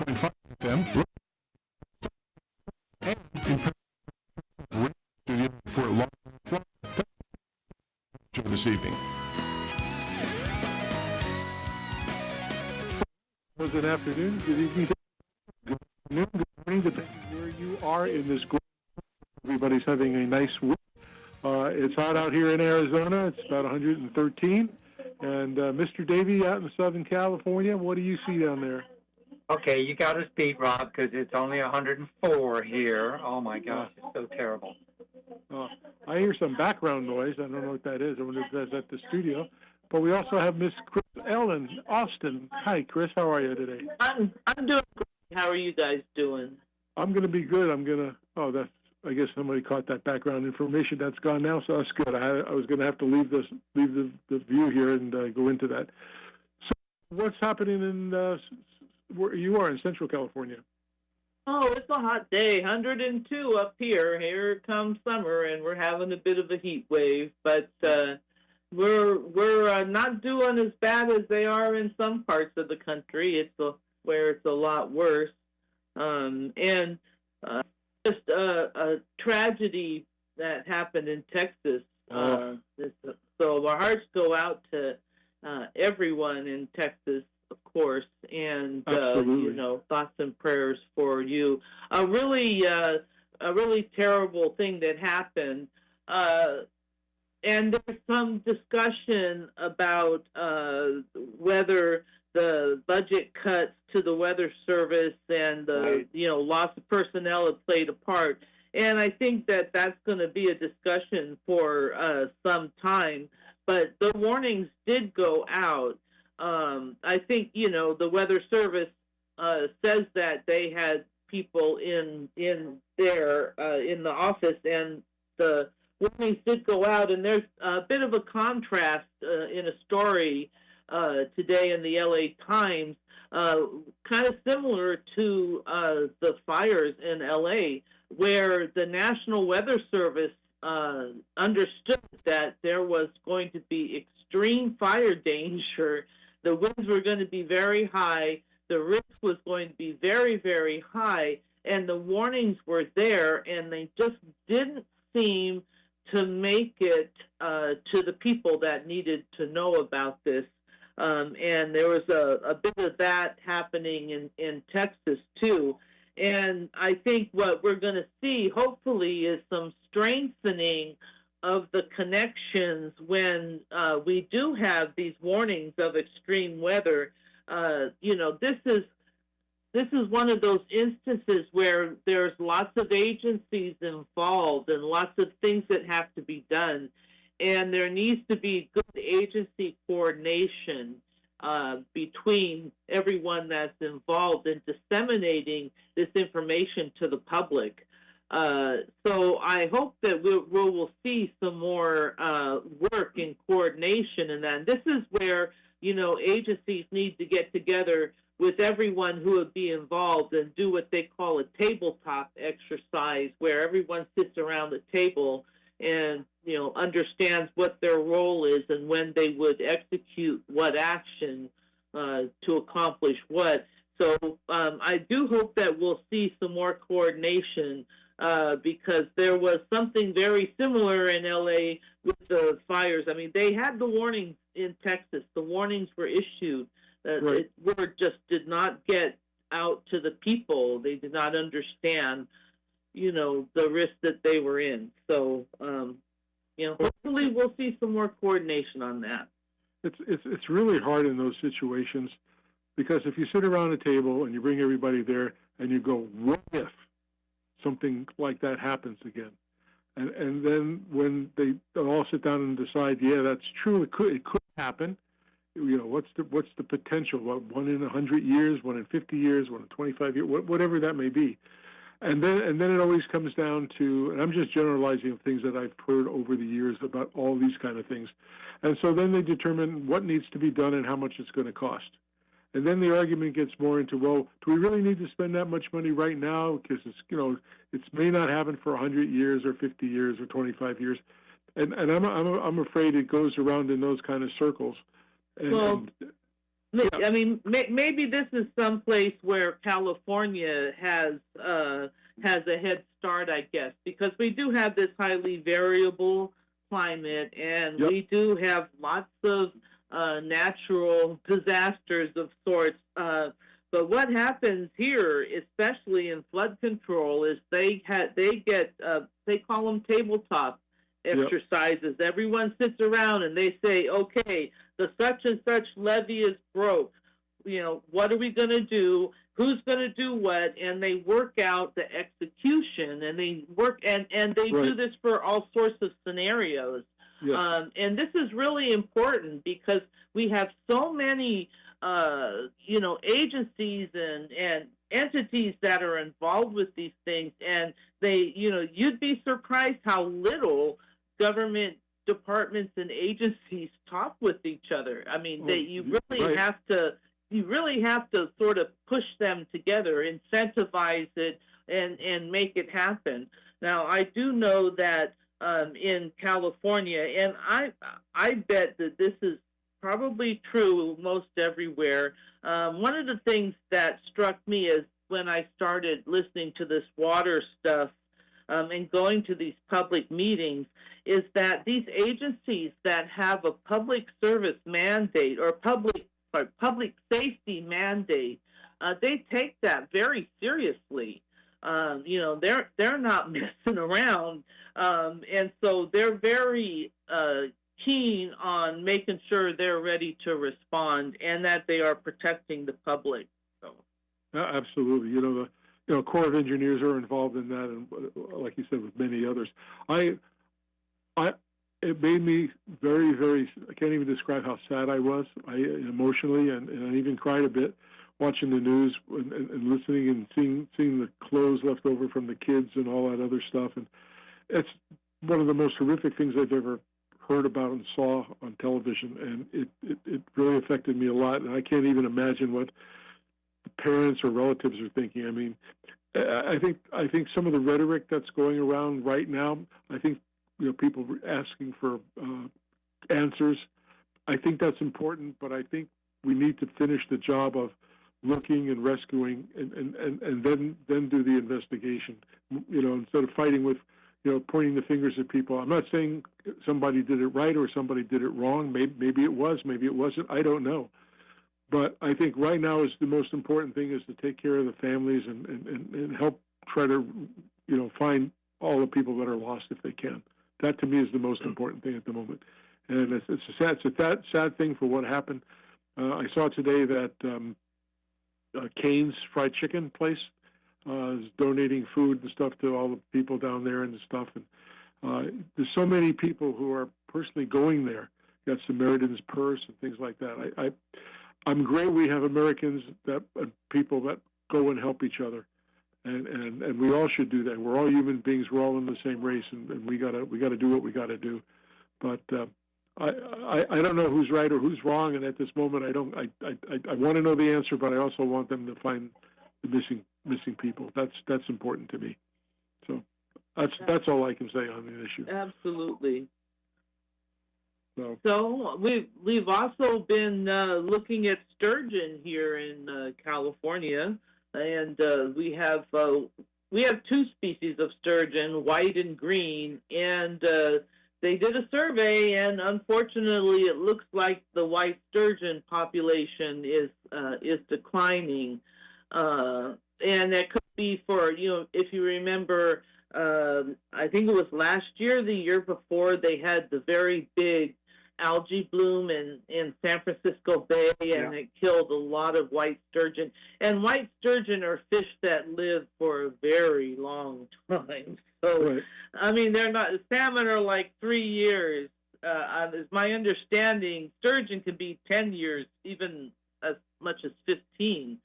101.5 FM. And in studio for Long this evening. Was an afternoon. Good evening. Good afternoon. Good morning. Depending where you are in this group. Everybody's having a nice week. It's hot out here in Arizona. It's about 113. And Mr. Davey out in Southern California, what do you see down there? Okay, you got us beat, Rob, because it's only 104 here. Oh, my gosh, it's so terrible. I hear some background noise. I don't know what that is. I wonder if that's at the studio. But we also have Miss Chris Ellen Austin. Hi, Chris. How are you today? I'm doing great. How are you guys doing? I'm going to be good. I guess somebody caught that background information. That's gone now, so that's good. I was going to have to leave the view here and go into that. So what's happening in where you are in Central California? Oh, it's a hot day. 102 up here. Here comes summer, and we're having a bit of a heat wave. But we're not doing as bad as they are in some parts of the country. Where it's a lot worse. Just a tragedy that happened in Texas. So our hearts go out to everyone in Texas, of course, and thoughts and prayers for you. A really terrible thing that happened, and there's some discussion about whether the budget cuts to the Weather Service and the loss of personnel have played a part. And I think that that's going to be a discussion for some time. But the warnings did go out. I think, the Weather Service says that they had people in there in the office, and the warnings did go out. And there's a bit of a contrast in a story today in the LA Times, kind of similar to the fires in LA, where the National Weather Service understood that there was going to be extreme fire danger. The winds were going to be very high. The risk was going to be very, very high. And the warnings were there, and they just didn't seem to make it to the people that needed to know about this. And there was a bit of that happening in Texas, too. And I think what we're going to see, hopefully, is some strengthening of the connections when we do have these warnings of extreme weather. This is one of those instances where there's lots of agencies involved and lots of things that have to be done. And there needs to be good agency coordination between everyone that's involved in disseminating this information to the public. So I hope that we will see some more work in coordination in that. And this is where, agencies need to get together with everyone who would be involved and do what they call a tabletop exercise, where everyone sits around the table and understands what their role is and when they would execute what action to accomplish what. So I do hope that we'll see some more coordination because there was something very similar in LA with the fires. I mean, they had the warnings in Texas. The warnings were issued. Right. Word just did not get out to the people. They did not understand the risk that they were in. So, hopefully we'll see some more coordination on that. It's really hard in those situations because if you sit around a table and you bring everybody there and you go, what if something like that happens again? And then when they all sit down and decide, yeah, that's true, it could happen. What's the potential? What, 1 in 100 years, 1 in 50 years, 1 in 25 years, whatever that may be. And then it always comes down to, and I'm just generalizing things that I've heard over the years about all these kind of things. And so then they determine what needs to be done and how much it's going to cost. And then the argument gets more into, well, do we really need to spend that much money right now? Because it may not happen for 100 years or 50 years or 25 years. And I'm afraid it goes around in those kind of circles. I mean, maybe this is someplace where California has a head start, I guess, because we do have this highly variable climate, and Yep. we do have lots of natural disasters of sorts. But what happens here, especially in flood control, is they call them tabletop exercises. Everyone sits around and they say, okay, the such and such levee is broke. You know, what are we going to do? Who's going to do what? And they work out the execution, and they work and they do this for all sorts of scenarios. Yes. And this is really important because we have so many, agencies and entities that are involved with these things, and they, you'd be surprised how little government departments and agencies talk with each other. I mean, you really have to sort of push them together, incentivize it, and make it happen. Now, I do know that in California, and I bet that this is probably true most everywhere. One of the things that struck me is when I started listening to this water stuff and going to these public meetings, is that these agencies that have a public service mandate or public safety mandate, they take that very seriously. They're not messing around, and so they're very keen on making sure they're ready to respond and that they are protecting the public. So. Absolutely. The Corps of Engineers are involved in that, and like you said, with many others. It made me very, very. I can't even describe how sad I was. Emotionally, and I even cried a bit watching the news and listening and seeing the clothes left over from the kids and all that other stuff. And it's one of the most horrific things I've ever heard about and saw on television, and it really affected me a lot. And I can't even imagine what parents or relatives are thinking. I mean, I think some of the rhetoric that's going around right now, I think people asking for answers. I think that's important, but I think we need to finish the job of looking and rescuing, and then do the investigation. Instead of fighting with, pointing the fingers at people. I'm not saying somebody did it right or somebody did it wrong. Maybe it was, maybe it wasn't. I don't know. But I think right now is the most important thing is to take care of the families and help try to, find all the people that are lost if they can. That to me is the most important thing at the moment. And it's a sad thing for what happened. I saw today that Cane's Fried Chicken place is donating food and stuff to all the people down there and stuff. And there's so many people who are personally going there. Got Samaritan's Purse and things like that. I'm great we have Americans people that go and help each other, and we all should do that. We're all human beings. We're all in the same race, and we gotta do what we gotta do. But I don't know who's right or who's wrong, and at this moment I want to know the answer, but I also want them to find the missing people. That's important to me. So that's all I can say on the issue. Absolutely. So we've also been looking at sturgeon here in California, and we have two species of sturgeon, white and green, and they did a survey, and unfortunately, it looks like the white sturgeon population is declining, and that could be for if you remember. I think it was last year, the year before, they had the very big algae bloom in San Francisco Bay, and it killed a lot of white sturgeon. And white sturgeon are fish that live for a very long time. So, I mean, they're not, salmon are like 3 years. As my understanding, sturgeon can be 10 years, even as much as 15.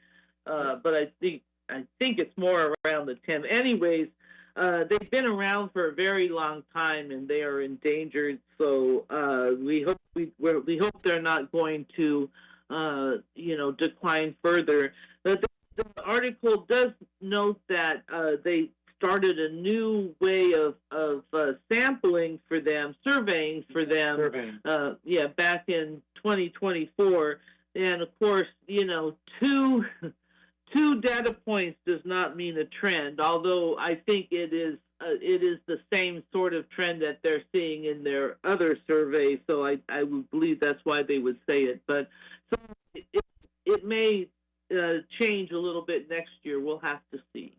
But I think it's more around the 10. Anyways, they've been around for a very long time, and they are endangered. So we hope they're not going to, decline further. The article does note that they started a new way of sampling for them, surveying for them. Back in 2024. And of course, two data points does not mean a trend, although I think it is the same sort of trend that they're seeing in their other surveys. So I would believe that's why they would say it. But so it may change a little bit next year. We'll have to see.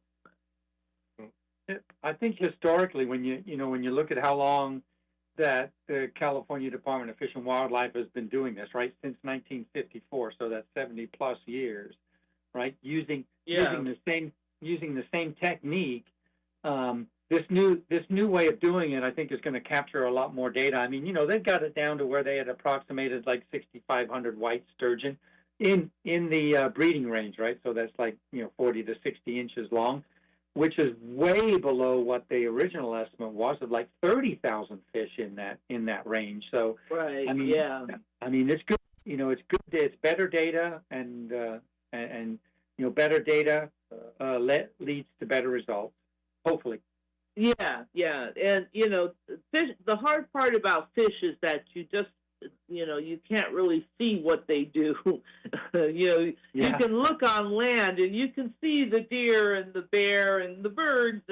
I think historically, when you look at how long that the California Department of Fish and Wildlife has been doing this, right, since 1954, so that's 70 plus years, right, using the same technique. This new way of doing it, I think, is going to capture a lot more data. I mean, they've got it down to where they had approximated like 6,500 white sturgeon in the breeding range, right? So that's like 40 to 60 inches long, which is way below what the original estimate was of like 30,000 fish in that range. So right, I mean, it's good. It's good. It's better data, and better data leads to better results, hopefully. Yeah, and fish. The hard part about fish is that you just you can't really see what they do. You can look on land and you can see the deer and the bear and the birds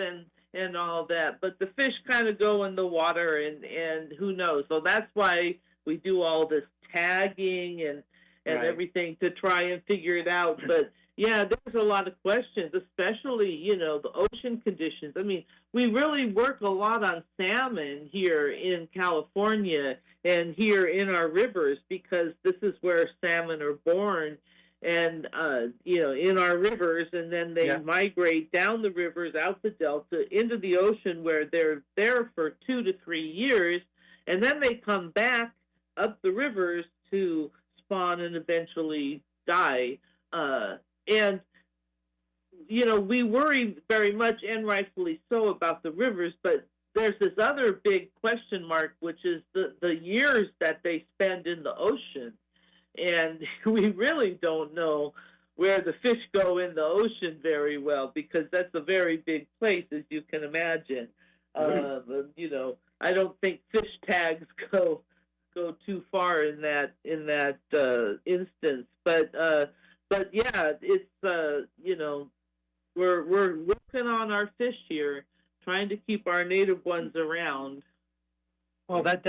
and all that, but the fish kind of go in the water and who knows. So that's why we do all this tagging and Right. everything to try and figure it out. But yeah, there's a lot of questions, especially the ocean conditions. I mean, we really work a lot on salmon here in California and here in our rivers, because this is where salmon are born, and in our rivers, and then they migrate down the rivers, out the delta, into the ocean, where they're there for 2 to 3 years, and then they come back up the rivers to spawn and eventually die. And we worry very much, and rightfully so, about the rivers, but there's this other big question mark, which is the years that they spend in the ocean. And we really don't know where the fish go in the ocean very well, because that's a very big place, as you can imagine. I don't think fish tags go too far in that instance. But yeah, it's we're working on our fish here, trying to keep our native ones around. Well, that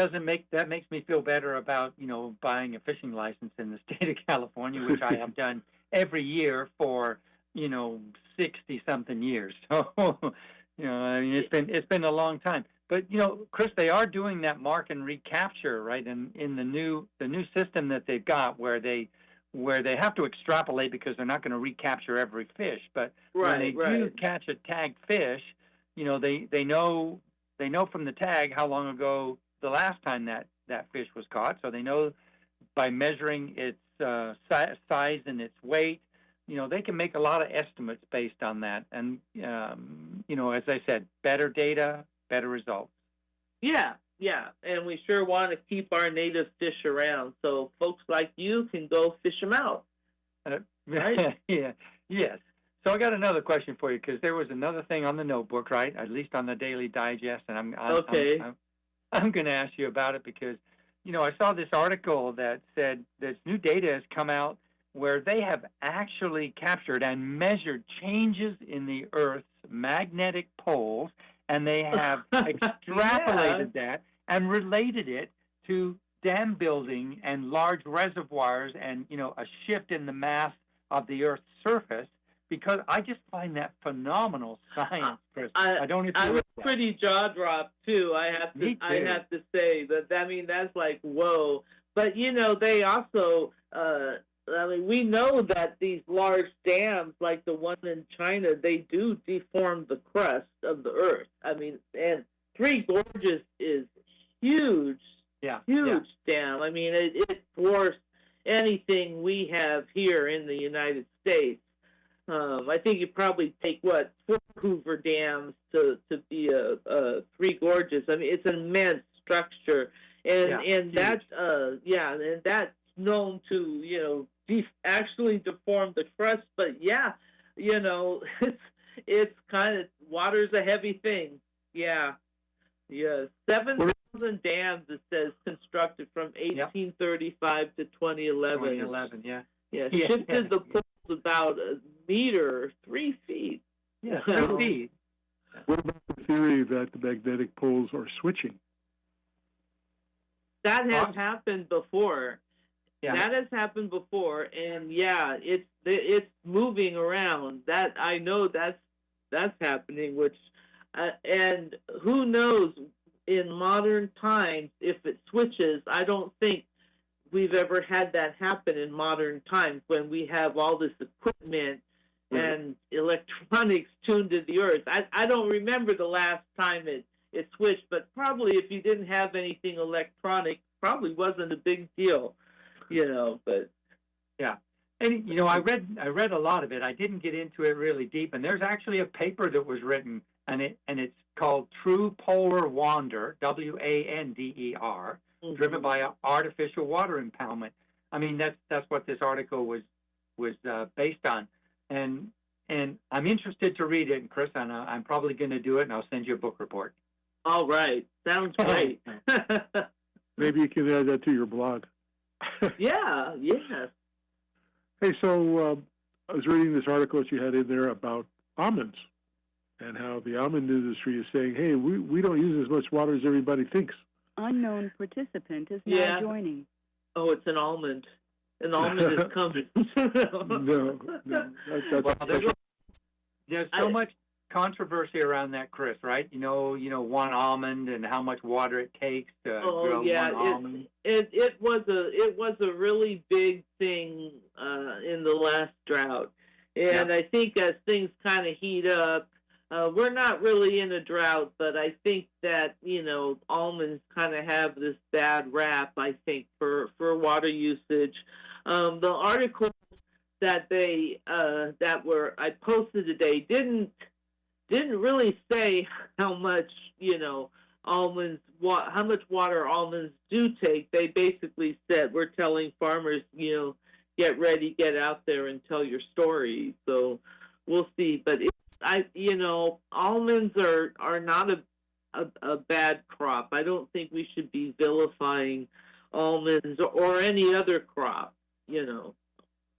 makes me feel better about buying a fishing license in the state of California, which I have done every year for 60 something years. So I mean, it's been a long time. But Chris, they are doing that mark and recapture, right? In the new system that they've got, where they have to extrapolate, because they're not going to recapture every fish. But when they do catch a tagged fish, they know from the tag how long ago the last time that fish was caught. So they know by measuring its size and its weight, they can make a lot of estimates based on that. And as I said, better data, better results. Yeah, and we sure want to keep our native fish around, so folks like you can go fish them out. Right? Yes. So I got another question for you, because there was another thing on the notebook, right? At least on the Daily Digest, and I'm going to ask you about it, because I saw this article that said this new data has come out where they have actually captured and measured changes in the Earth's magnetic poles, and they have extrapolated that and related it to dam building and large reservoirs and, a shift in the mass of the Earth's surface, because I just find that phenomenal science, Chris. I don't know if I you was pretty jaw-dropped, too. I have to say that. I mean, that's like, whoa. But, they also... we know that these large dams, like the one in China, they do deform the crust of the Earth. I mean, and Three Gorges is huge, huge dam. I mean, it dwarfs anything we have here in the United States. I think you probably take 4 Hoover dams to be a Three Gorges. I mean, it's an immense structure, and that's and that's known to actually deform the crust. But it's kind of, water's a heavy thing. Yeah. Yes, 7,000 dams, it says, constructed from 1835 to 2011. 2011, yeah. Yeah, shifted the poles about a meter, 3 feet. Yeah, 3 feet. What about the theory that the magnetic poles are switching? That has happened before. Yeah. That has happened before, and yeah, it's moving around. That I know that's happening. Which, and who knows in modern times if it switches? I don't think we've ever had that happen in modern times when we have all this equipment and electronics tuned to the earth. I don't remember the last time it switched, but probably if you didn't have anything electronic, probably wasn't a big deal, but yeah. And I read a lot of it. I didn't get into it really deep, and there's actually a paper that was written, and it's called True Polar Wander, WANDER, driven by artificial water impoundment. I mean, that's what this article was based on, and I'm interested to read it. And Chris, I'm probably going to do it, and I'll send you a book report. All right, sounds great. Maybe you can add that to your blog. Yeah, yes. Hey, so I was reading this article that you had in there about almonds and how the almond industry is saying, hey, we don't use as much water as everybody thinks. Unknown participant is now joining. Oh, it's an almond. An almond is coming. No. There's so much controversy around that, Chris, right? One almond and how much water it takes to grow one almond. It was a really big thing in the last drought, and I think as things kind of heat up, we're not really in a drought, but I think that almonds kind of have this bad rap. I think for water usage. The articles that I posted today didn't really say how much almonds how much water almonds do take. They basically said we're telling farmers get ready, get out there and tell your story. So we'll see. But almonds are not a bad crop. I don't think we should be vilifying almonds or any other crop.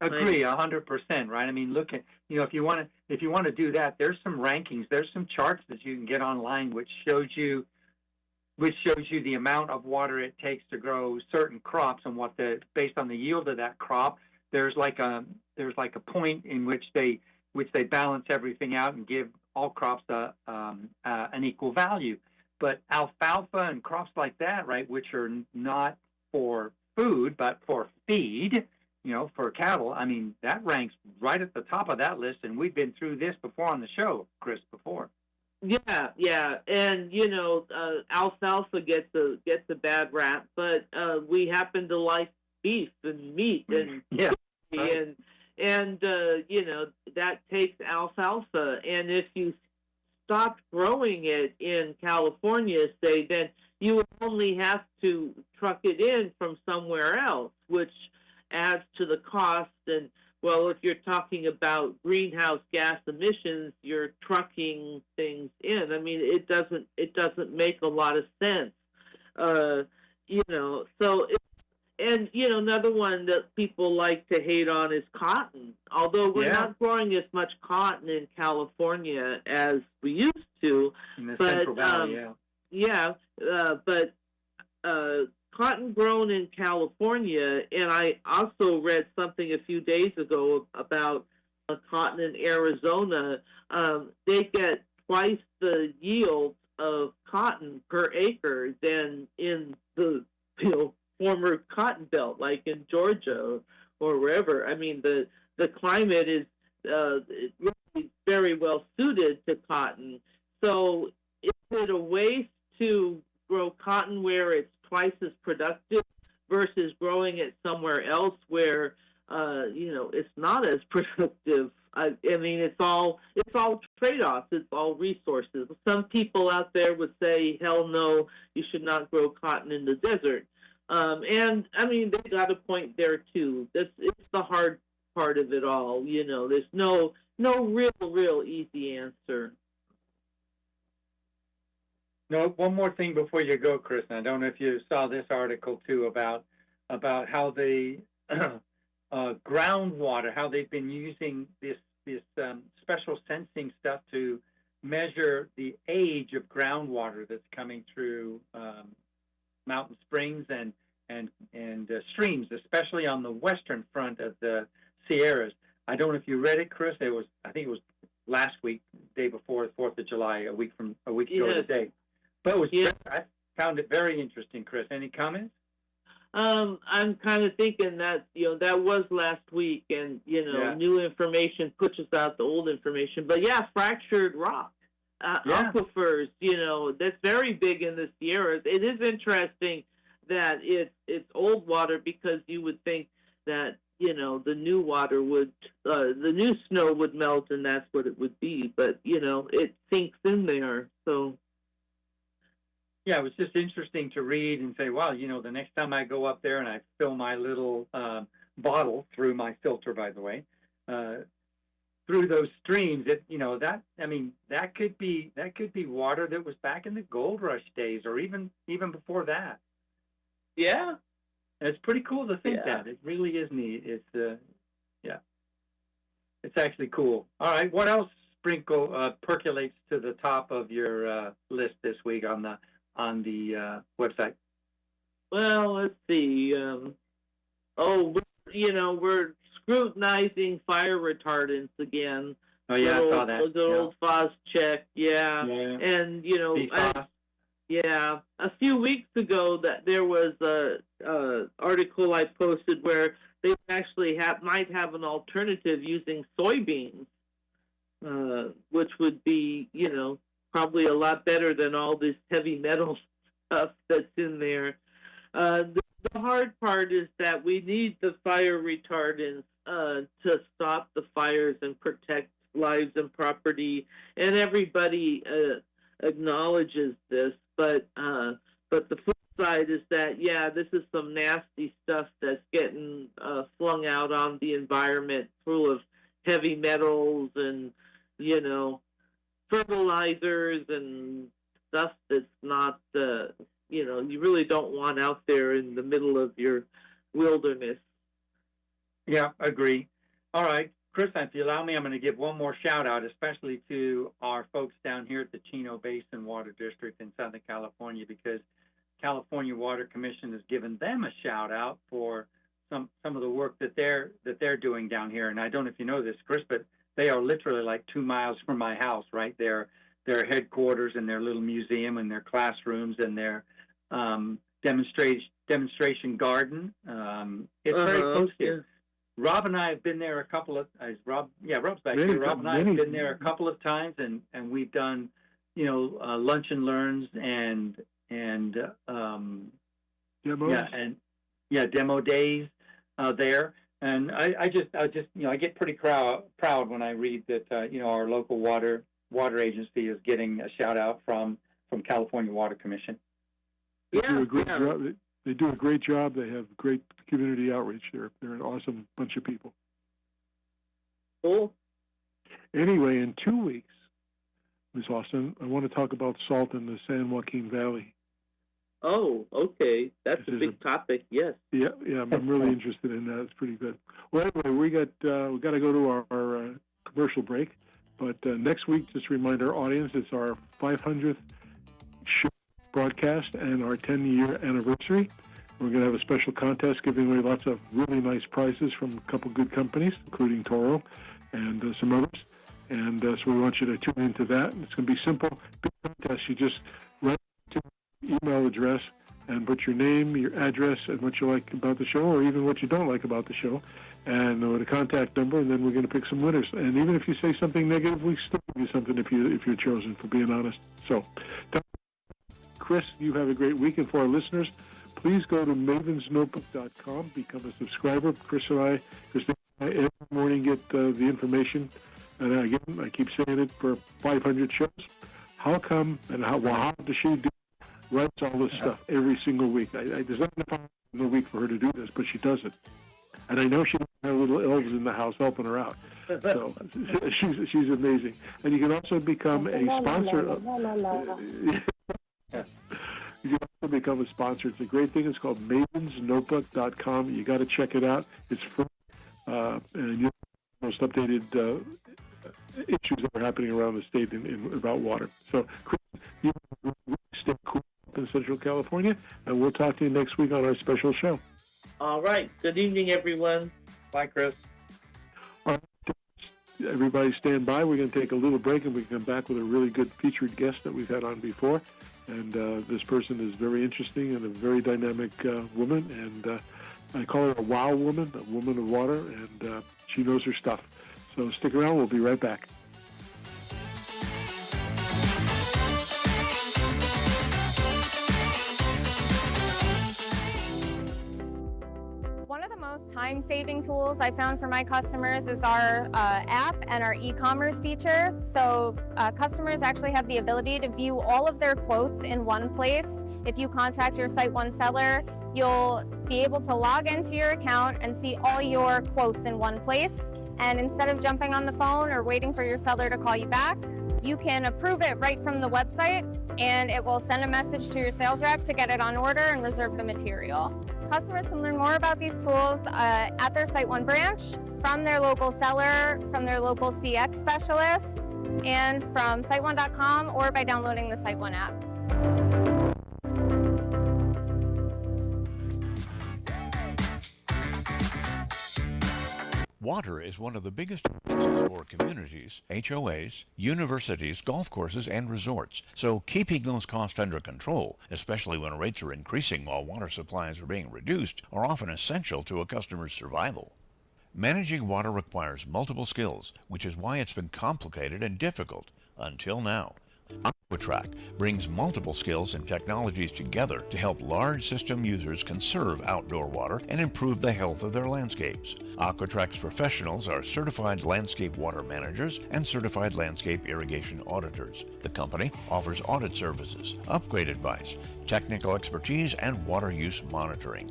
Agree 100%, right? I mean, look at if you want to do that, there's some rankings, there's some charts that you can get online which shows you the amount of water it takes to grow certain crops and based on the yield of that crop. There's like a point in which they balance everything out and give all crops an equal value. But alfalfa and crops like that, right, which are not for food but for feed, for cattle, I mean, that ranks right at the top of that list, and we've been through this before on the show, Chris, before. Yeah, and alfalfa gets a bad rap, but we happen to like beef and meat and and that takes alfalfa, and if you stopped growing it in California, say, then you would only have to truck it in from somewhere else, which adds to the cost. And well, if you're talking about greenhouse gas emissions, you're trucking things in. I mean, it doesn't make a lot of sense. So another one that people like to hate on is cotton. Although we're not growing as much cotton in California as we used to, in the Central Valley, but cotton grown in California, and I also read something a few days ago about cotton in Arizona. They get twice the yield of cotton per acre than in the former cotton belt, like in Georgia or wherever. I mean, the climate is really very well suited to cotton. So is it a waste to grow cotton where it's twice as productive versus growing it somewhere else where it's not as productive? I mean, it's all trade-offs. It's all resources. Some people out there would say, hell no, you should not grow cotton in the desert. And I mean, they got a point there too. It's the hard part of it all. There's no real easy answer. No, one more thing before you go, Chris. And I don't know if you saw this article too about how the groundwater, how they've been using this special sensing stuff to measure the age of groundwater that's coming through mountain springs and streams, especially on the western front of the Sierras. I don't know if you read it, Chris. I think it was last week, day before the 4th of July, a week ago today. But I found it very interesting, Chris. Any comments? I'm kind of thinking that, that was last week, and, new information pushes out the old information. But, yeah, fractured rock, aquifers, that's very big in the Sierras. It is interesting that it's old water, because you would think that, the new water the new snow would melt, and that's what it would be. But, it sinks in there, so... Yeah, it was just interesting to read and say, wow, the next time I go up there and I fill my little bottle through my filter, by the way, through those streams, that could be water that was back in the gold rush days, or even before that. Yeah, and it's pretty cool to think that. It really is neat. It's it's actually cool. All right, what else percolates to the top of your list this week on the website? Well, let's see. We're scrutinizing fire retardants again. Oh yeah, I saw that. The old FOS check, yeah. And a few weeks ago that there was a article I posted where they actually might have an alternative using soybeans, which would be probably a lot better than all this heavy metal stuff that's in there. The hard part is that we need the fire retardants to stop the fires and protect lives and property, and everybody acknowledges this. But the flip side is that, this is some nasty stuff that's getting flung out on the environment, full of heavy metals and, fertilizers and stuff that's not, you really don't want out there in the middle of your wilderness. Yeah, agree. All right, Chris, if you allow me, I'm going to give one more shout out, especially to our folks down here at the Chino Basin Water District in Southern California, because California Water Commission has given them a shout out for some of the work that they're doing down here. And I don't know if you know this, Chris, but they are literally like 2 miles from my house, right? Their headquarters and their little museum and their classrooms and their demonstration garden. It's very close here. Rob and I have been there a couple of Rob's back here. Rob and I have been there a couple of times, and we've done lunch and learns and demos. Demo days there. And I get pretty proud when I read that our local water agency is getting a shout out from California Water Commission. They do a great job. They do a great job. They have great community outreach. They're an awesome bunch of people. Cool. Anyway, in 2 weeks, Ms. Austin, I want to talk about salt in the San Joaquin Valley. Oh, okay. That's a big topic. Yes. Yeah. I'm really interested in that. It's pretty good. Well, anyway, we got to go to our commercial break, but next week, just to remind our audience, it's our 500th show broadcast and our 10-year anniversary. We're going to have a special contest giving away lots of really nice prizes from a couple good companies, including Toro and some others. And so we want you to tune into that. It's going to be simple. Big contest. You just write to email address and put your name, your address, and what you like about the show, or even what you don't like about the show, and with a contact number, and then we're going to pick some winners. And even if you say something negative, we still give you something if you're chosen, for being honest. So, Chris, you have a great week, and for our listeners, please go to mavensnotebook.com, become a subscriber. Christine and I every morning get the information, and again, I keep saying it, for 500 shows. How come, and how does she do? Writes all this stuff every single week. There's not enough time in the week for her to do this, but she does it. And I know she doesn't have little elves in the house helping her out. So she's amazing. And you can also become a sponsor. You can also become a sponsor. It's a great thing. It's called mavensnotebook.com. You got to check it out. It's free. And you'll most updated issues that are happening around the state about water. So, Chris, you stay cool in Central California, and we'll talk to you next week on our special show. All right. Good evening, everyone. Bye, Chris. All right. Everybody stand by. We're going to take a little break, and we can come back with a really good featured guest that we've had on before. And this person is very interesting and a very dynamic woman, and I call her a wow woman, a woman of water, and she knows her stuff. So stick around. We'll be right back. One of the most time-saving tools I found for my customers is our app and our e-commerce feature. So customers actually have the ability to view all of their quotes in one place. If you contact your Site One seller, you'll be able to log into your account and see all your quotes in one place. And instead of jumping on the phone or waiting for your seller to call you back, you can approve it right from the website, and it will send a message to your sales rep to get it on order and reserve the material. Customers can learn more about these tools at their Site One branch, from their local seller, from their local CX specialist, and from SiteOne.com or by downloading the Site One app. Water is one of the biggest expenses for communities, HOAs, universities, golf courses, and resorts. So keeping those costs under control, especially when rates are increasing while water supplies are being reduced, are often essential to a customer's survival. Managing water requires multiple skills, which is why it's been complicated and difficult until now. AquaTrack brings multiple skills and technologies together to help large system users conserve outdoor water and improve the health of their landscapes. AquaTrack's professionals are certified landscape water managers and certified landscape irrigation auditors. The company offers audit services, upgrade advice, technical expertise, and water use monitoring.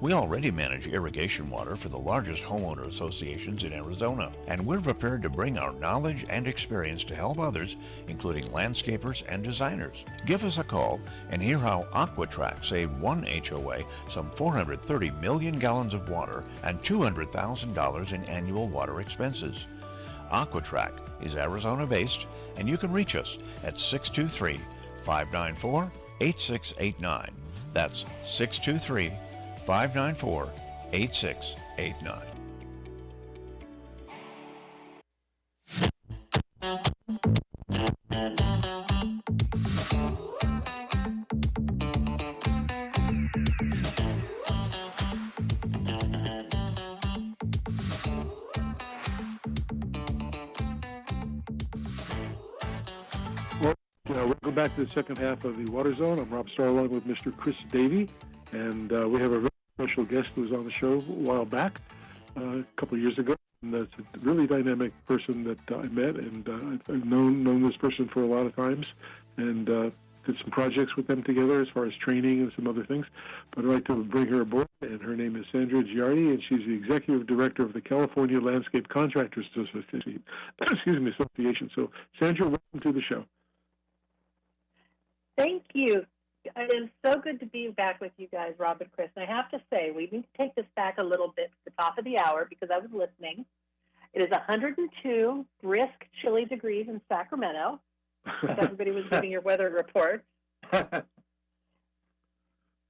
We already manage irrigation water for the largest homeowner associations in Arizona, and we're prepared to bring our knowledge and experience to help others, including landscapers and designers. Give us a call and hear how AquaTrack saved one HOA some 430 million gallons of water and $200,000 in annual water expenses. AquaTrack is Arizona-based, and you can reach us at 623-594-8689. That's 623-594-8689. Welcome back to the second half of the Water Zone. I'm Rob Starr along with Mr. Chris Davey, and we have a very special guest who was on the show a while back, a couple of years ago. And that's a really dynamic person that I met, and I've known this person for a lot of times, and did some projects with them together as far as training and some other things. But I'd like to bring her aboard, and her name is Sandra Giardi, and she's the Executive Director of the California Landscape Contractors Association. Association. So, Sandra, welcome to the show. Thank you. It is so good to be back with you guys, Rob and Chris. And I have to say, we need to take this back a little bit to the top of the hour because I was listening. It is 102 brisk, chilly degrees in Sacramento. Everybody was giving your weather report. And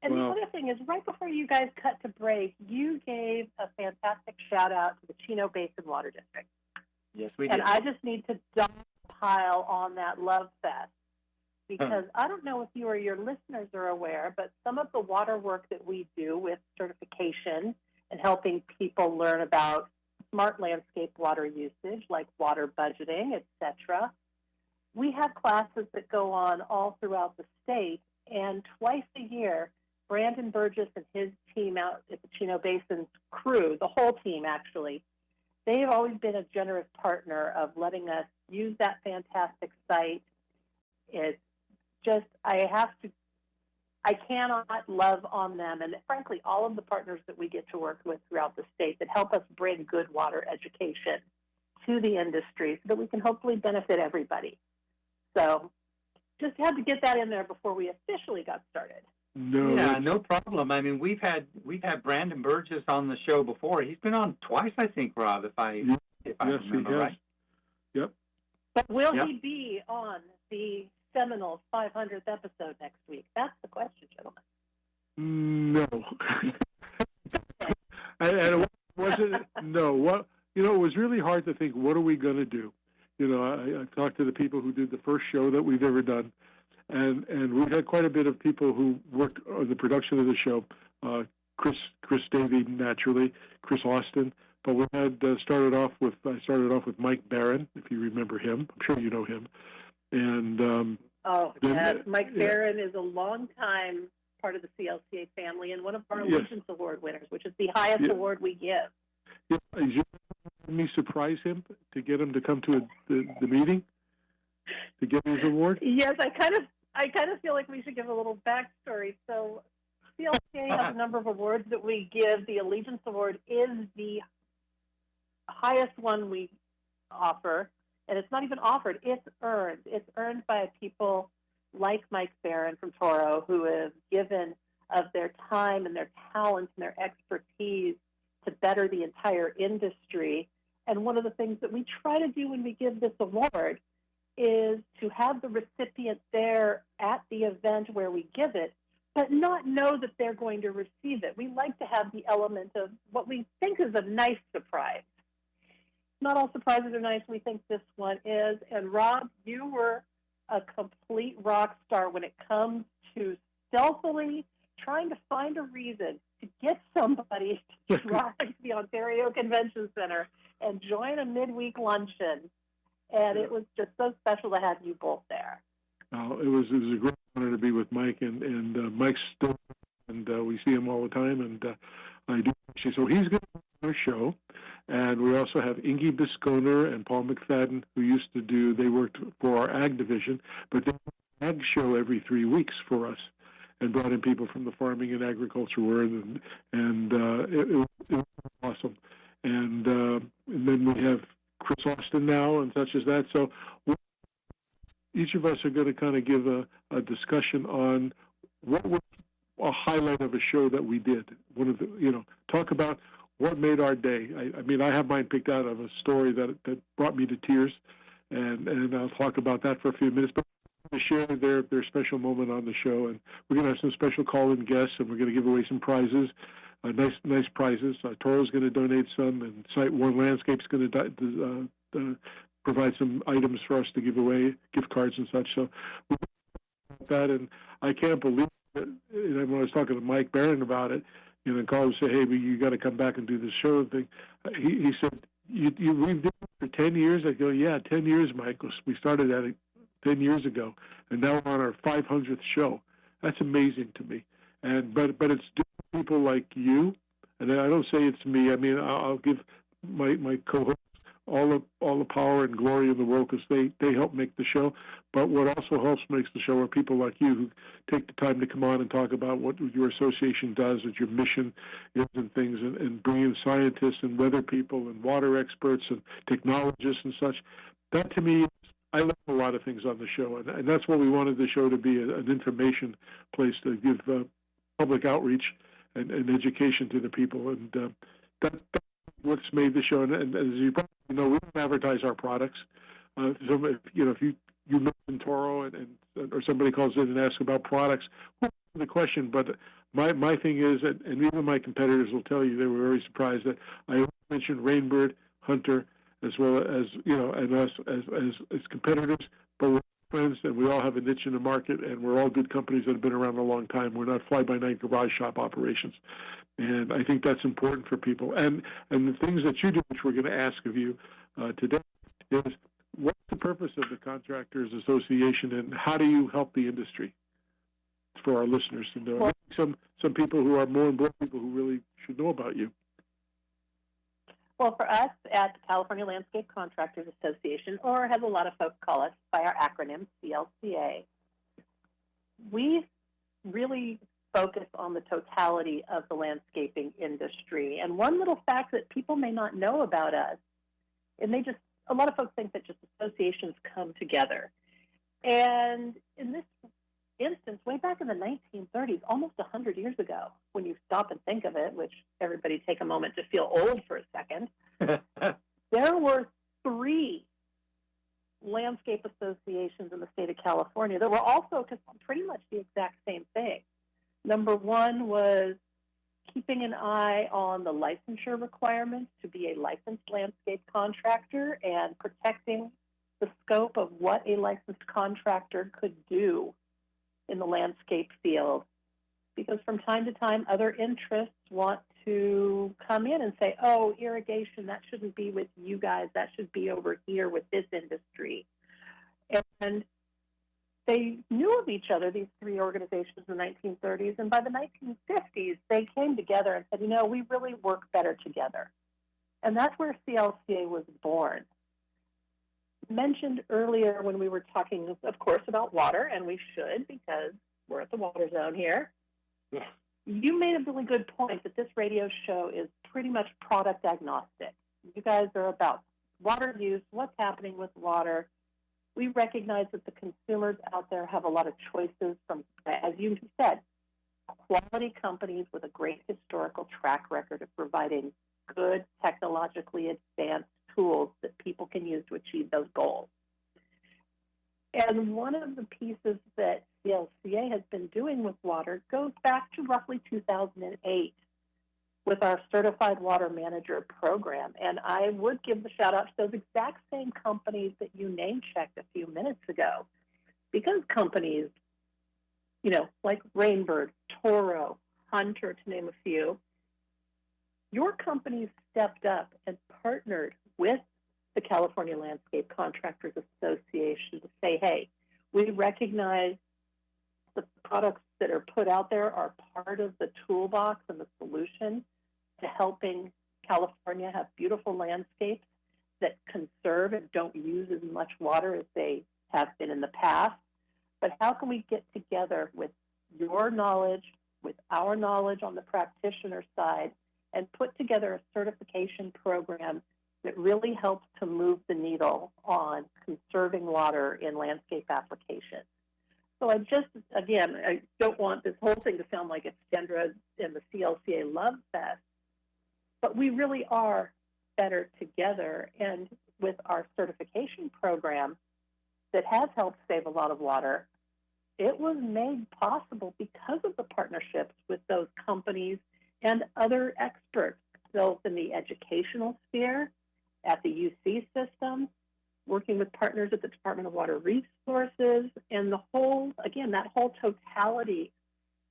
the other thing is, right before you guys cut to break, you gave a fantastic shout-out to the Chino Basin Water District. Yes, we did. And I just need to pile on that love fest. Because I don't know if you or your listeners are aware, but some of the water work that we do with certification and helping people learn about smart landscape water usage, like water budgeting, etc., we have classes that go on all throughout the state, and twice a year, Brandon Burgess and his team out at the Chino Basin crew, the whole team actually, they have always been a generous partner of letting us use that fantastic site. It's just, I cannot love on them, and frankly, all of the partners that we get to work with throughout the state that help us bring good water education to the industry so that we can hopefully benefit everybody. So Just had to get that in there before we officially got started. No. Yeah, no problem. I mean, we've had Brandon Burgess on the show before. He's been on twice, I think, Rob, if I Yes, remember he has. right. Yep. But will Yep. he be on the seminal 500th episode next week? That's the question, gentlemen. No. and it wasn't. No. What? It was really hard to think. What are we going to do? I talked to the people who did the first show that we've ever done, and we've had quite a bit of people who worked on the production of the show. Chris Davey, naturally, Chris Austin. But we had I started off with Mike Barron, if you remember him. I'm sure you know him. And yes, Mike Barron is a long-time part of the CLCA family and one of our Allegiance Award winners, which is the highest award we give. Yeah, did you let me surprise him to get him to come to the meeting to get his award? Yes, I kind of feel like we should give a little backstory. So, CLCA has a number of awards that we give. The Allegiance Award is the highest one we offer, and it's not even offered; it's earned. It's earned by people like Mike Barron from Toro, who have given of their time and their talent and their expertise to better the entire industry. And one of the things that we try to do when we give this award is to have the recipient there at the event where we give it, but not know that they're going to receive it. We like to have the element of what we think is a nice surprise. Not all surprises are nice. We think this one is. And Rob, you were a complete rock star when it comes to stealthily trying to find a reason to get somebody to drive to the Ontario Convention Center and join a midweek luncheon. And it was just so special to have you both there. It was a great honor to be with Mike, and Mike's still, and we see him all the time, and I do appreciate. So he's going to be on our show, and we also have Ingy Bisconer and Paul McFadden, who used to do. They worked for our ag division, but they do an ag show every 3 weeks for us, and brought in people from the farming and agriculture world, and it was awesome. And then we have Chris Austin now, and such as that. So each of us are going to kind of give a discussion on what was a highlight of a show that we did. One of the, talk about what made our day. I mean, I have mine picked out of a story that brought me to tears, and I'll talk about that for a few minutes. But to share their special moment on the show, and we're going to have some special call-in guests, and we're going to give away some prizes. Nice prizes. Toro's going to donate some, and Site One Landscape's going to provide some items for us to give away, gift cards and such. So we that, and I can't believe it. When I was talking to Mike Barron about it, and called and said, "Hey, you got to come back and do this show thing." He said, "We've done it for 10 years." I go, "Yeah, 10 years, Mike. We started at it 10 years ago, and now we're on our 500th show. That's amazing to me." And but it's people like you, and I don't say it's me. I mean, I'll give my co-hosts all the power and glory in the world, because they help make the show. But what also helps makes the show are people like you who take the time to come on and talk about what your association does, what your mission is, and things, and bring in scientists and weather people and water experts and technologists and such. That to me, I learn a lot of things on the show, and that's what we wanted the show to be, an information place to give public outreach and education to the people, and that's what's made the show. And as you probably know, we don't advertise our products. So if you mention Toro or somebody calls in and asks about products, well, the question. But my thing is, and even my competitors will tell you, they were very surprised that I mentioned Rainbird, Hunter, as well as and us as competitors, but we're friends, and we all have a niche in the market, and we're all good companies that have been around a long time. We're not fly-by-night garage shop operations, and I think that's important for people. And the things that you do, which we're going to ask of you today, is what's the purpose of the Contractors Association, and how do you help the industry? For our listeners to know, well, some people who are more involved, people who really should know about you. Well, for us at the California Landscape Contractors Association, or as a lot of folks call us by our acronym, CLCA, we really focus on the totality of the landscaping industry. And one little fact that people may not know about us, and a lot of folks think that just associations come together. And in this instance, way back in the 1930s, almost 100 years ago, when you stop and think of it, which everybody take a moment to feel old for a second, there were 3 landscape associations in the state of California that were also pretty much the exact same thing. Number 1 was keeping an eye on the licensure requirements to be a licensed landscape contractor and protecting the scope of what a licensed contractor could do in the landscape field. Because from time to time, other interests want to come in and say, oh, irrigation, that shouldn't be with you guys. That should be over here with this industry. And they knew of each other, these 3 organizations in the 1930s. And by the 1950s, they came together and said, we really work better together. And that's where CLCA was born. Mentioned earlier when we were talking, of course, about water, and we should because we're at the water zone here. Yeah. You made a really good point that this radio show is pretty much product agnostic. You guys are about water use, what's happening with water. We recognize that the consumers out there have a lot of choices from, as you said, quality companies with a great historical track record of providing good, technologically advanced tools that people can use to achieve those goals. And one of the pieces that CLCA has been doing with water goes back to roughly 2008 with our Certified Water Manager program. And I would give the shout out to those exact same companies that you name checked a few minutes ago, because companies, like Rainbird, Toro, Hunter, to name a few, your companies stepped up and partnered with the California Landscape Contractors Association to say, hey, we recognize the products that are put out there are part of the toolbox and the solution to helping California have beautiful landscapes that conserve and don't use as much water as they have been in the past. But how can we get together with your knowledge, with our knowledge on the practitioner side, and put together a certification program that really helps to move the needle on conserving water in landscape applications? So I don't want this whole thing to sound like it's Kendra and the CLCA Love Fest, but we really are better together. And with our certification program that has helped save a lot of water, it was made possible because of the partnerships with those companies and other experts, both in the educational sphere, at the UC system, working with partners at the Department of Water Resources, and that whole totality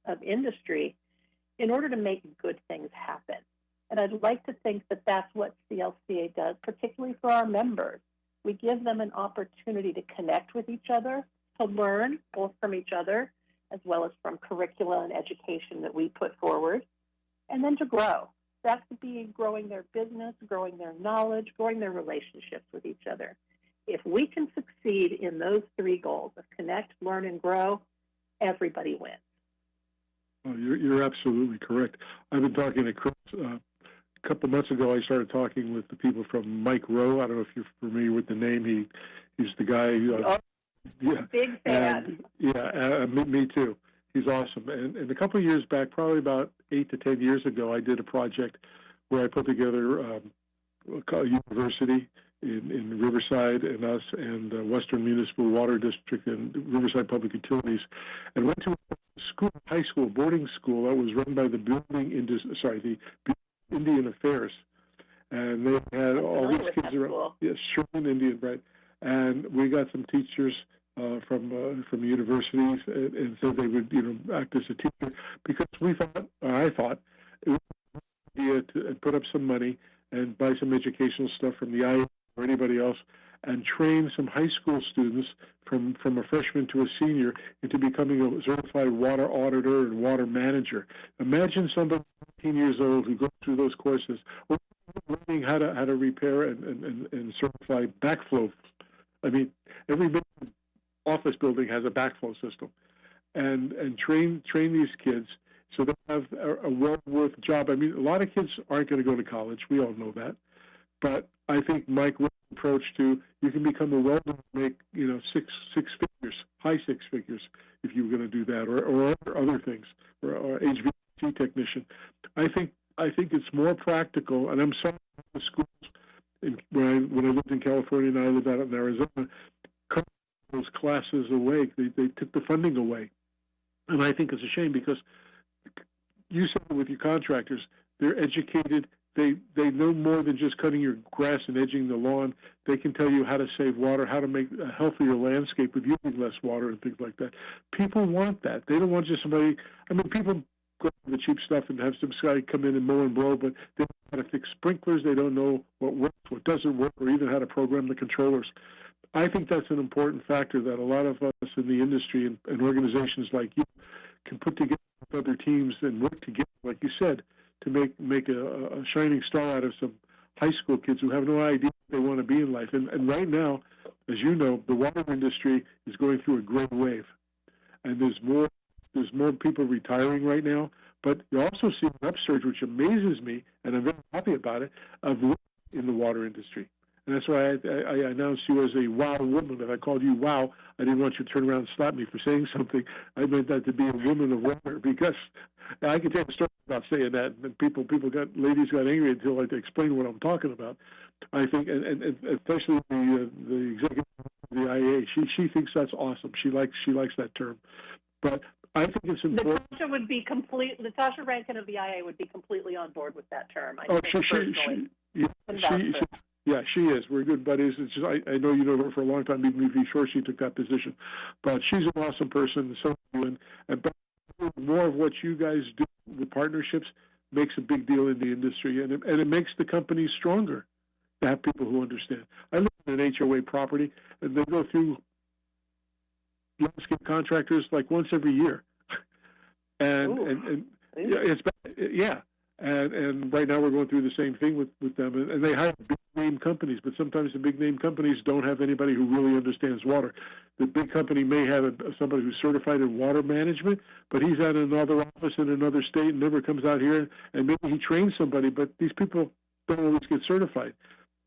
of industry in order to make good things happen. And I'd like to think that that's what CLCA does, particularly for our members. We give them an opportunity to connect with each other, to learn both from each other as well as from curricula and education that we put forward, and then to grow. That could be growing their business, growing their knowledge, growing their relationships with each other. If we can succeed in those 3 goals of connect, learn, and grow, everybody wins. Oh, you're absolutely correct. I've been talking to Chris. A couple months ago, I started talking with the people from Mike Rowe. I don't know if you're familiar with the name. He's the guy. Big fan. Me too. He's awesome. And a couple of years back, probably about 8 to 10 years ago, I did a project where I put together a university in Riverside and us and Western Municipal Water District and Riverside Public Utilities, and went to a school, high school, boarding school that was run by the Indian Affairs, and they had all these kids around. Yes, Sherman Indian, right? And we got some teachers from universities and said they would act as a teacher, because I thought it was a good idea to put up some money and buy some educational stuff from the IA or anybody else and train some high school students from a freshman to a senior into becoming a certified water auditor and water manager. Imagine somebody 18 years old who goes through those courses, learning how to repair and certify backflow. I mean, every office building has a backflow system, and train these kids so they have a well-worth job. I mean, a lot of kids aren't going to go to college. We all know that. But I think Mike Rowe's approach to you can become a welder and make six figures high six figures if you were going to do that, or other things, or HVAC technician. I think it's more practical, and I'm sorry the schools when I lived in California and I lived out in Arizona, cut those classes away. They took the funding away, and I think it's a shame because you said it with your contractors, they're educated. They know more than just cutting your grass and edging the lawn. They can tell you how to save water, how to make a healthier landscape with using less water and things like that. People want that. They don't want just somebody. I mean, people go for the cheap stuff and have some guy come in and mow and blow, but they don't know how to fix sprinklers. They don't know what works, what doesn't work, or even how to program the controllers. I think that's an important factor that a lot of us in the industry and organizations like you can put together with other teams and work together, like you said, to make a shining star out of some high school kids who have no idea what they want to be in life. And right now, as you know, the water industry is going through a great wave, and there's more people retiring right now. But you also see an upsurge, which amazes me, and I'm very happy about it, of women in the water industry. And that's why I announced you as a wow woman. If I called you wow, I didn't want you to turn around and stop me for saying something. I meant that to be a woman of water, because I can tell a story about saying that, and ladies got angry until I had to explain what I'm talking about. I think, and especially the executive of the IA, she thinks that's awesome. She likes that term, but I think it's important. Natasha Rankin of the IA would be completely on board with that term. She is. We're good buddies. It's just, I know you know her for a long time, even before she took that position. But she's an awesome person. So and more of what you guys do with partnerships makes a big deal in the industry, and it makes the companies stronger to have people who understand. I live in an HOA property, and they go through landscape contractors like once every year, and right now we're going through the same thing with them, and they hire big name companies, but sometimes the big name companies don't have anybody who really understands water. The big company may have somebody who's certified in water management, but he's at another office in another state and never comes out here, and maybe he trains somebody, but these people don't always get certified.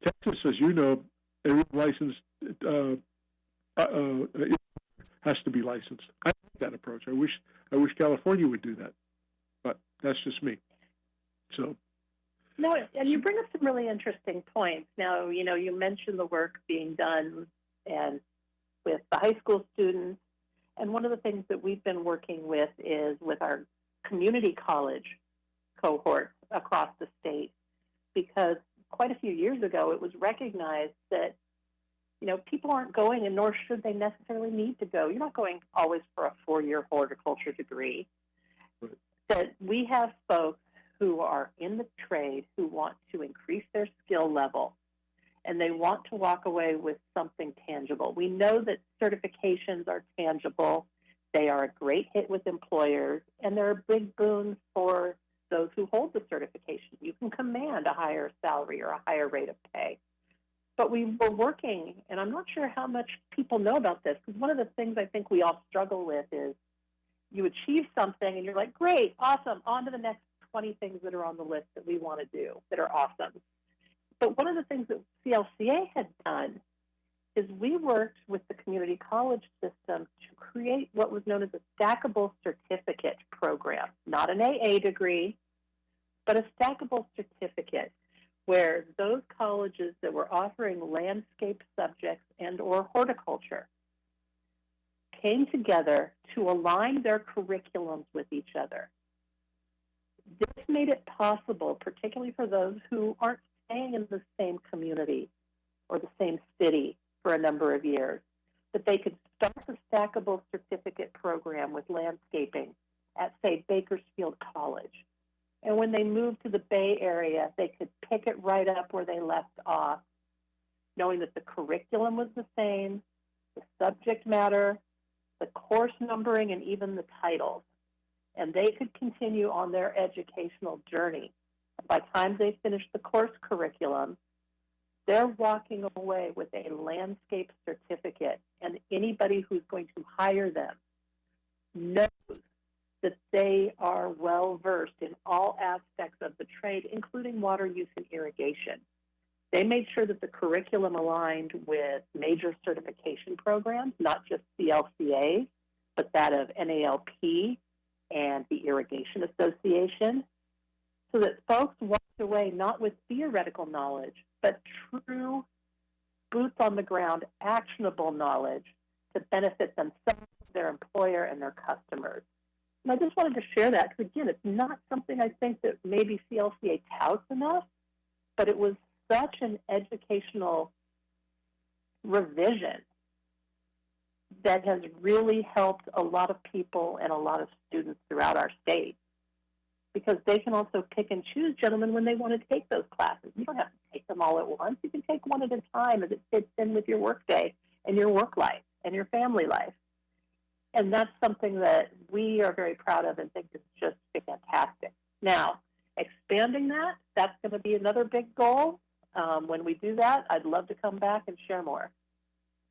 Texas, as you know, every licensed has to be licensed. I like that approach. I wish California would do that, but that's just me. So. No, and you bring up some really interesting points. Now, you mentioned the work being done and with the high school students, and one of the things that we've been working with is with our community college cohort across the state, because quite a few years ago it was recognized that people aren't going, and nor should they necessarily need to go. You're not going always for a 4-year horticulture degree. Right. That we have folks who are in the trade who want to increase their skill level, and they want to walk away with something tangible. We know that certifications are tangible. They are a great hit with employers, and they're a big boon for those who hold the certification. You can command a higher salary or a higher rate of pay. But we were working, and I'm not sure how much people know about this, because one of the things I think we all struggle with is you achieve something, and you're like, great, awesome, on to the next 20 things that are on the list that we want to do that are awesome. But one of the things that CLCA had done is we worked with the community college system to create what was known as a stackable certificate program, not an AA degree, but a stackable certificate, where those colleges that were offering landscape subjects and or horticulture came together to align their curriculums with each other. This made it possible, particularly for those who aren't staying in the same community or the same city for a number of years, that they could start the stackable certificate program with landscaping at, say, Bakersfield College. And when they moved to the Bay Area, they could pick it right up where they left off, knowing that the curriculum was the same, the subject matter, the course numbering, and even the titles. And they could continue on their educational journey. By the time they finish the course curriculum, they're walking away with a landscape certificate, and anybody who's going to hire them knows that they are well versed in all aspects of the trade, including water use and irrigation. They made sure that the curriculum aligned with major certification programs, not just CLCA, but that of NALP and the Irrigation Association, so that folks walked away not with theoretical knowledge, but true boots on the ground, actionable knowledge to benefit themselves, their employer, and their customers. And I just wanted to share that because, again, it's not something I think that maybe CLCA touts enough, but it was such an educational revision that has really helped a lot of people and a lot of students throughout our state, because they can also pick and choose, gentlemen, when they want to take those classes. You don't have to take them all at once. You can take one at a time as it fits in with your workday and your work life and your family life. And that's something that we are very proud of and think is just fantastic. Now, expanding that, that's going to be another big goal. When we do that, I'd love to come back and share more.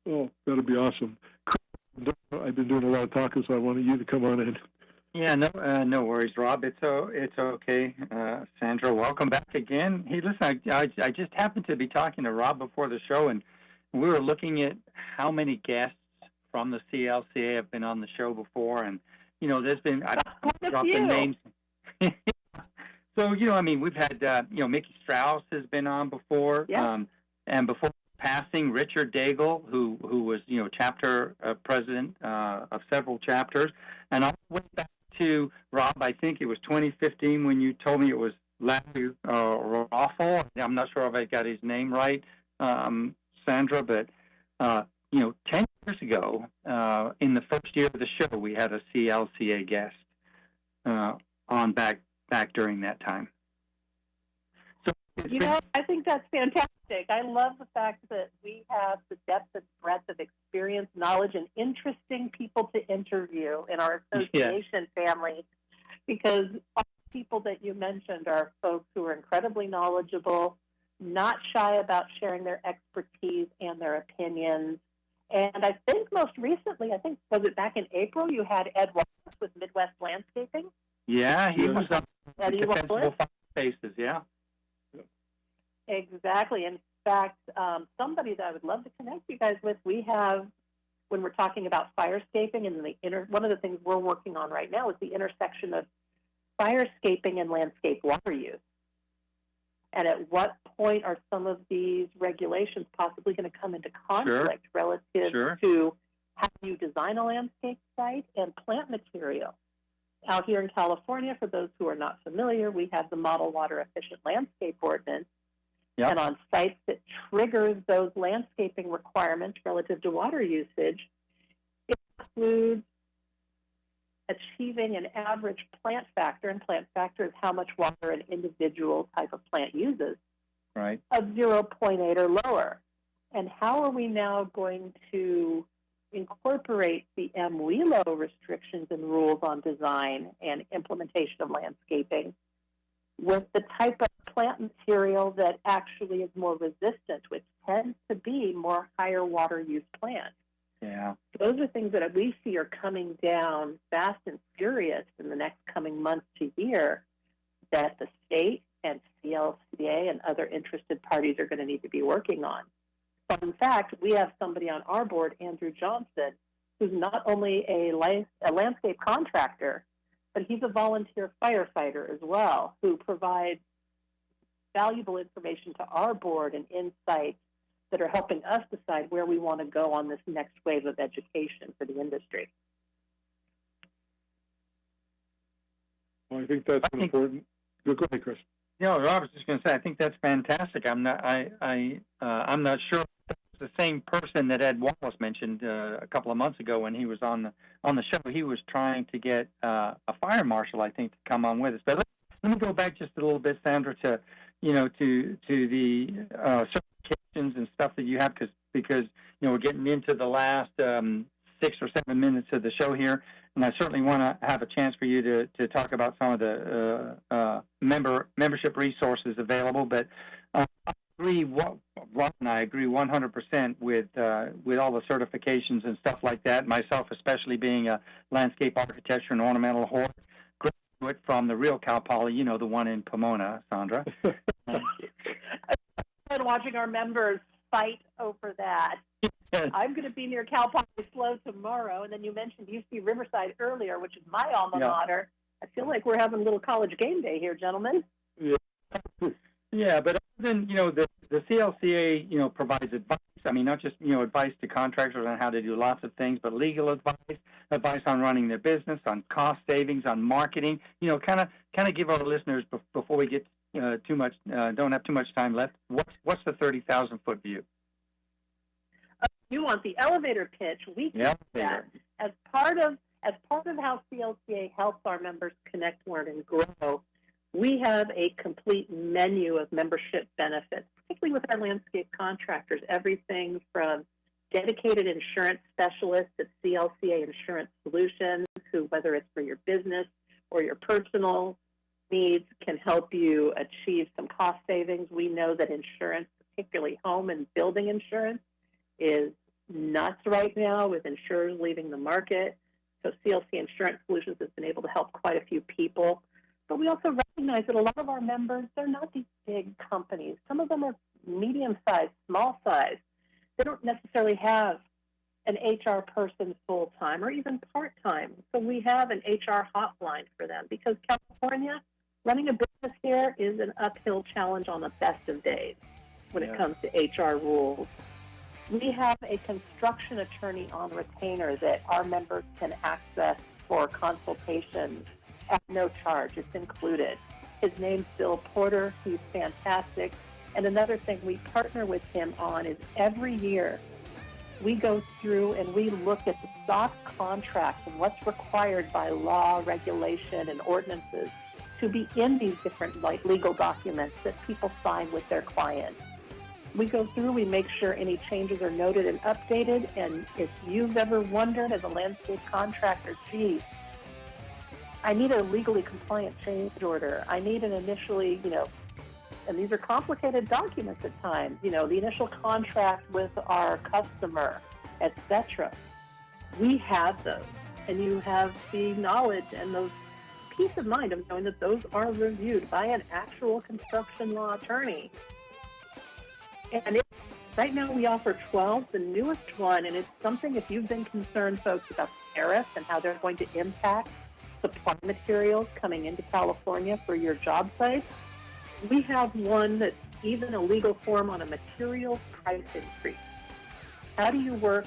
Oh, that'll be awesome. I've been doing a lot of talking, so I wanted you to come on in. Yeah, no worries, Rob. It's okay. Sandra, welcome back again. Hey, listen, I just happened to be talking to Rob before the show, and we were looking at how many guests from the CLCA have been on the show before, and there's been I dropped the names. So we've had Mickey Strauss has been on before, and before passing, Richard Daigle, who was chapter president of several chapters, and all the way back to Rob, I think it was 2015 when you told me it was Larry Raffle. I'm not sure if I got his name right, Sandra, but 10 years ago, in the first year of the show, we had a CLCA guest on back during that time. So I think that's fantastic. I love the fact that we have the depth and breadth of experience, knowledge, and interesting people to interview in our association family, because all the people that you mentioned are folks who are incredibly knowledgeable, not shy about sharing their expertise and their opinions. And I think most recently, was it back in April, you had Ed Wallace with Midwest Landscaping? Yeah, he was on Eddie Wallace. Faces, yeah. Exactly. In fact, somebody that I would love to connect you guys with, we have, when we're talking about firescaping, and one of the things we're working on right now is the intersection of firescaping and landscape water use. And at what point are some of these regulations possibly going to come into conflict relative to how you design a landscape site and plant material? Out here in California, for those who are not familiar, we have the Model Water Efficient Landscape Ordinance. Yep. And on sites that triggers those landscaping requirements relative to water usage, it includes achieving an average plant factor, and plant factor is how much water an individual type of plant uses, right, of 0.8 or lower. And how are we now going to incorporate the MWELO restrictions and rules on design and implementation of landscaping with the type of plant material that actually is more resistant, which tends to be more higher water use plants? Yeah. Those are things that we see are coming down fast and furious in the next coming months to year, that the state and CLCA and other interested parties are going to need to be working on. But in fact, we have somebody on our board, Andrew Johnson, who's not only a landscape contractor, but he's a volunteer firefighter as well, who provides valuable information to our board and insights that are helping us decide where we want to go on this next wave of education for the industry. Well, I think that's important. Go ahead, Chris. No, I was just going to say, I think that's fantastic. I'm not sure if it's the same person that Ed Wallace mentioned a couple of months ago when he was on the show. He was trying to get a fire marshal, I think, to come on with us. But let me go back just a little bit, Sandra, to the certifications and stuff that you have, because we're getting into the last 6 or 7 minutes of the show here, and I certainly want to have a chance for you to talk about some of the membership resources available. But I agree, Rob and I agree 100% with all the certifications and stuff like that. Myself, especially being a landscape architecture and ornamental horse graduate from the real Cal Poly, the one in Pomona, Sandra. fun watching our members fight over that. I'm going to be near Cal Poly Slow tomorrow, and then you mentioned UC Riverside earlier, which is my alma mater. I feel like we're having a little college game day here, gentlemen. Yeah, but other than, the CLCA, provides advice. I mean, not just, advice to contractors on how to do lots of things, but legal advice on running their business, on cost savings, on marketing. Kind of give our listeners, before we get too much, don't have too much time left. What's the 30,000-foot view? You want the elevator pitch? We can do that as part of how CLCA helps our members connect, learn, and grow. We have a complete menu of membership benefits, particularly with our landscape contractors. Everything from dedicated insurance specialists at CLCA Insurance Solutions, who, whether it's for your business or your personal needs, can help you achieve some cost savings. We know that insurance, particularly home and building insurance, is nuts right now with insurers leaving the market. So CLC Insurance Solutions has been able to help quite a few people. But we also recognize that a lot of our members, they're not these big companies. Some of them are medium-sized, small-sized. They don't necessarily have an HR person full-time or even part-time. So we have an HR hotline for them, because California, running a business here is an uphill challenge on the best of days when it comes to HR rules. We have a construction attorney on retainer that our members can access for consultations at no charge. It's included. His name's Bill Porter. He's fantastic. And another thing we partner with him on is every year we go through and we look at the stock contracts and what's required by law, regulation, and ordinances to be in these different legal documents that people sign with their clients. We go through, we make sure any changes are noted and updated, and if you've ever wondered as a landscape contractor, gee, I need a legally compliant change order, I need an initially, and these are complicated documents at times, the initial contract with our customer, etc. We have those, and you have the knowledge and those peace of mind of knowing that those are reviewed by an actual construction law attorney. And right now we offer 12, the newest one, and it's something, if you've been concerned, folks, about tariffs and how they're going to impact supply materials coming into California for your job sites, we have one that's even a legal form on a material price increase. How do you work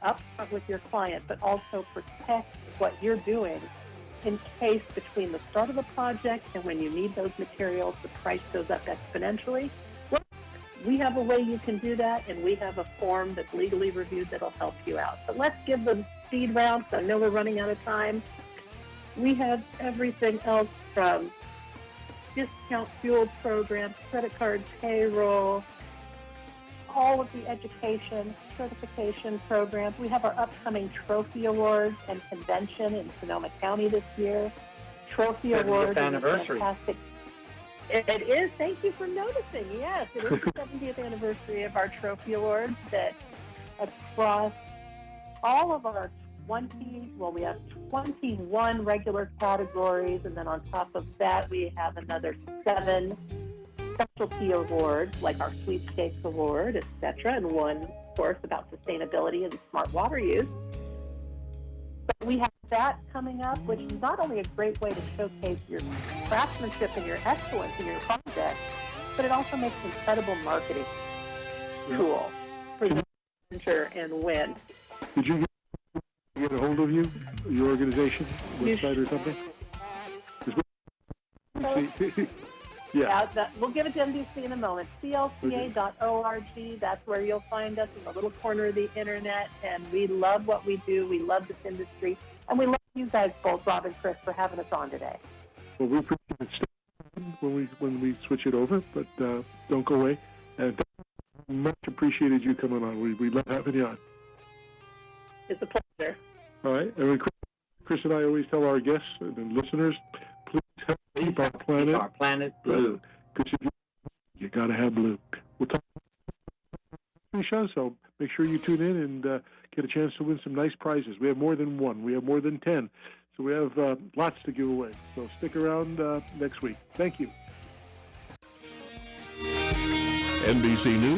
up front with your client, but also protect what you're doing in case between the start of the project and when you need those materials, the price goes up exponentially? Well, we have a way you can do that, and we have a form that's legally reviewed that'll help you out. But let's give the speed round, so I know we're running out of time. We have everything else from discount fuel programs, credit card payroll, all of the education, certification programs. We have our upcoming Trophy Awards and convention in Sonoma County this year. Trophy Awards is fantastic. It is. Thank you for noticing. Yes, it is the 70th anniversary of our Trophy Awards that across all of our we have 21 regular categories, and then on top of that, we have another 7 specialty awards, like our Sweepstakes Award, etc., and one, of course, about sustainability and smart water use. But we have that coming up, which is not only a great way to showcase your craftsmanship and your excellence in your project, but it also makes an incredible marketing tool for you to enter and win. Did you get a hold of your organization, website or something? We'll give it to NBC in a moment. CLCA.org, that's where you'll find us in the little corner of the internet, and we love what we do. We love this industry, and we love you guys both, Rob and Chris, for having us on today. Well, we appreciate it when we switch it over, but don't go away. And much appreciated you coming on. We love having you on. It's a pleasure. All right. And Chris and I always tell our guests and listeners, please help keep our planet blue. Because you got to have blue. We'll talk about the show, so make sure you tune in and get a chance to win some nice prizes. We have more than one. We have more than 10. So we have lots to give away. So stick around next week. Thank you. NBC News.